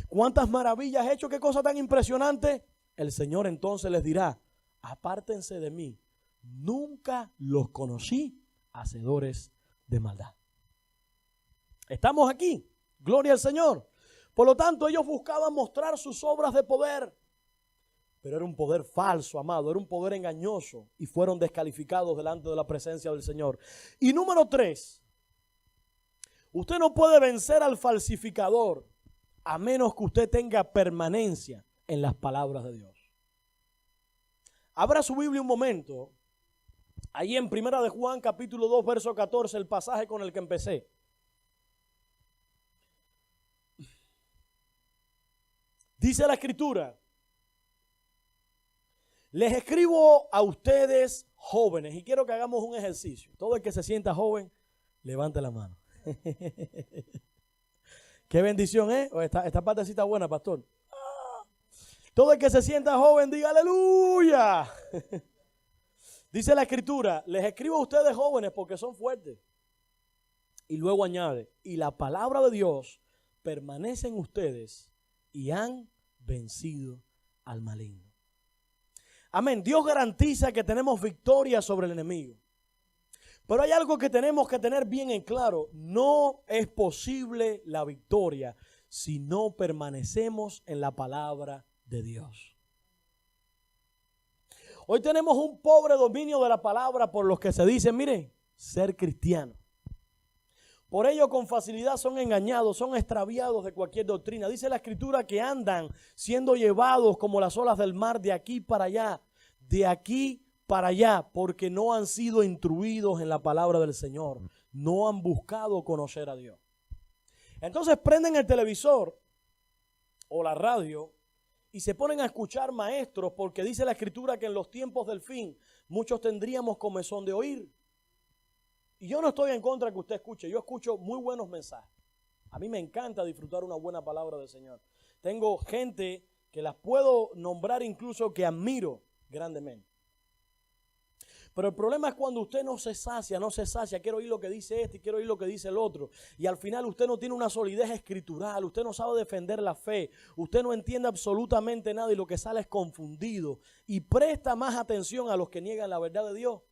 cuántas maravillas he hecho, qué cosa tan impresionante. el Señor entonces les dirá: apártense de mí, nunca los conocí, hacedores de maldad. Estamos aquí, gloria al Señor. Por lo tanto, ellos buscaban mostrar sus obras de poder, pero era un poder falso, amado, era un poder engañoso, y fueron descalificados delante de la presencia del Señor. Y número 3, usted no puede vencer al falsificador a menos que usted tenga permanencia en las palabras de Dios. Abra su Biblia un momento, ahí en 1 de Juan capítulo 2 verso 14, el pasaje con el que empecé. Dice la Escritura: les escribo a ustedes jóvenes, y quiero que hagamos un ejercicio. Todo el que se sienta joven, levante la mano. Qué bendición, ¿eh? Esta partecita buena, pastor. Todo el que se sienta joven, diga aleluya. Dice la Escritura: les escribo a ustedes jóvenes porque son fuertes. Y luego añade: y la palabra de Dios permanece en ustedes y han vencido al maligno. Amén. Dios garantiza que tenemos victoria sobre el enemigo. Pero hay algo que tenemos que tener bien en claro: no es posible la victoria si no permanecemos en la palabra de Dios. Hoy tenemos un pobre dominio de la palabra por los que se dicen, miren, ser cristiano. Por ello con facilidad son engañados, son extraviados de cualquier doctrina. Dice la Escritura que andan siendo llevados como las olas del mar de aquí para allá, porque no han sido instruidos en la palabra del Señor. No han buscado conocer a Dios. Entonces prenden el televisor o la radio y se ponen a escuchar maestros, porque dice la Escritura que en los tiempos del fin muchos tendríamos comezón de oír. Y yo no estoy en contra de que usted escuche, yo escucho muy buenos mensajes. A mí me encanta disfrutar una buena palabra del Señor. Tengo gente que las puedo nombrar incluso que admiro grandemente. Pero el problema es cuando usted no se sacia, quiero oír lo que dice este y quiero oír lo que dice el otro. Y al final usted no tiene una solidez escritural, usted no sabe defender la fe, usted no entiende absolutamente nada y lo que sale es confundido. Y presta más atención a los que niegan la verdad de Dios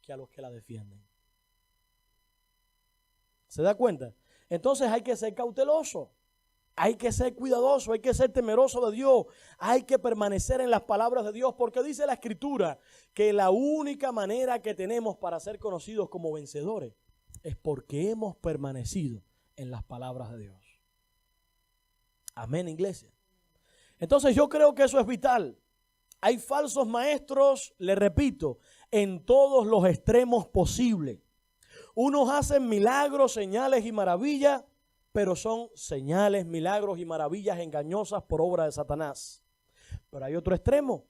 que a los que la defienden. ¿Se da cuenta? Entonces hay que ser cauteloso, hay que ser cuidadoso, hay que ser temeroso de Dios, hay que permanecer en las palabras de Dios, porque dice la Escritura que la única manera que tenemos para ser conocidos como vencedores es porque hemos permanecido en las palabras de Dios. Amén, iglesia. Entonces yo creo que eso es vital. Hay falsos maestros, le repito, en todos los extremos posibles. Unos hacen milagros, señales y maravillas, pero son señales, milagros y maravillas engañosas por obra de Satanás. Pero hay otro extremo.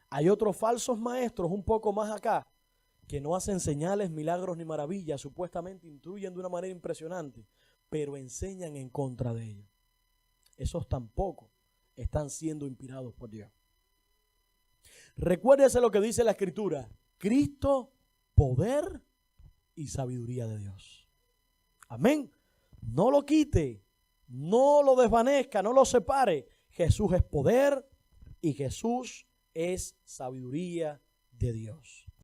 Hay otros falsos maestros un poco más acá, que no hacen señales, milagros ni maravillas, supuestamente instruyen de una manera impresionante, pero enseñan en contra de ellos. Esos tampoco están siendo inspirados por Dios. Recuérdese lo que dice la Escritura: Cristo, poder y sabiduría de Dios. Amén. No lo quite, no lo desvanezca, no lo separe. Jesús es poder y Jesús es sabiduría de Dios.